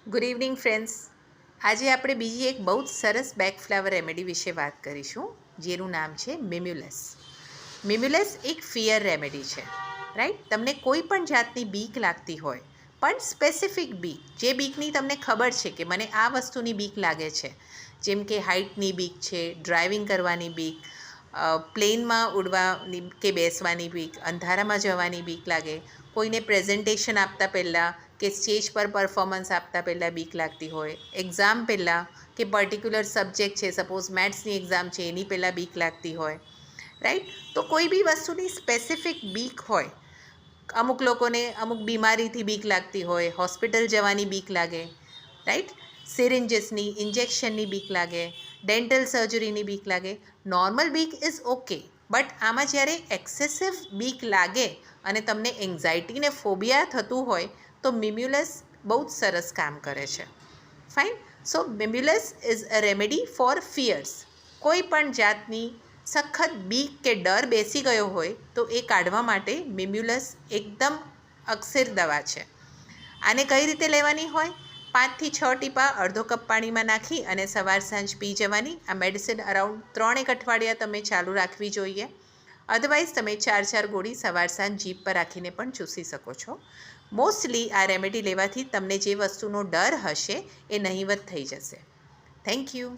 Good evening friends. આજે આપણે બીજી એક બહુ જ સરસ બેક ફ્લાવર રેમેડી વિશે વાત કરીશું, જેનું નામ છે મિમ્યુલસ. મિમ્યુલસ એક ફિયર રેમેડી છે, રાઈટ. તમને કોઈ પણ જાતની બીક લાગતી હોય, પણ સ્પેસિફિક બીક, જે બીકની તમને ખબર છે કે મને આ વસ્તુની બીક લાગે છે, જેમ કે હાઇટની બીક છે, ડ્રાઇવિંગ કરવાની બીક, પ્લેનમાં ઉડવાની કે બેસવાની બીક, અંધારામાં જવાની બીક લાગે, કોઈને પ્રેઝન્ટેશન આપતા પહેલાં કે સ્ટેજ પર પરફોર્મન્સ આપતા પહેલાં બીક લાગતી હોય, એક્ઝામ પહેલાં કે પર્ટિક્યુલર સબ્જેક્ટ છે, સપોઝ મેથ્સની એક્ઝામ છે એની પહેલાં બીક લાગતી હોય, રાઈટ. તો કોઈ બી વસ્તુની સ્પેસિફિક બીક હોય. અમુક લોકોને અમુક બીમારીથી બીક લાગતી હોય, હોસ્પિટલ જવાની બીક લાગે, રાઈટ. સિરિન્જીસની ઇન્જેક્શનની બીક લાગે, ડેન્ટલ સર્જરીની બીક લાગે. નોર્મલ બીક ઇઝ ઓકે, બટ આમાં જ્યારે એક્સેસિવ બીક લાગે અને તમને એન્ઝાયટી ને ફોબિયા થતું હોય, તો મિમ્યુલસ બહુ જ સરસ કામ કરે છે. Fine. So mimulus is a remedy for fears. કોઈ પણ જાતની સખત બીક કે ડર બેસી ગયો હોય તો એ કાઢવા માટે મિમ્યુલસ એકદમ અક્ષર દવા છે. આને કઈ રીતે લેવાની હોય? 5 થી 6 ટીપા અડધો કપ પાણીમાં નાખી અને સવાર સાંજ પી જવાની. આ મેડિસિન અરાઉન્ડ 3 અઠવાડિયા તમે ચાલુ રાખવી જોઈએ. અધરવાઇઝ તમે 4 ગોળી સવાર સાંજ જીભ પર રાખીને પણ ચૂસી શકો છો. મોસ્ટલી આ રેમેડી લેવાથી તમને જે વસ્તુનો ડર હશે એ નહીવત થઈ જશે. Thank you.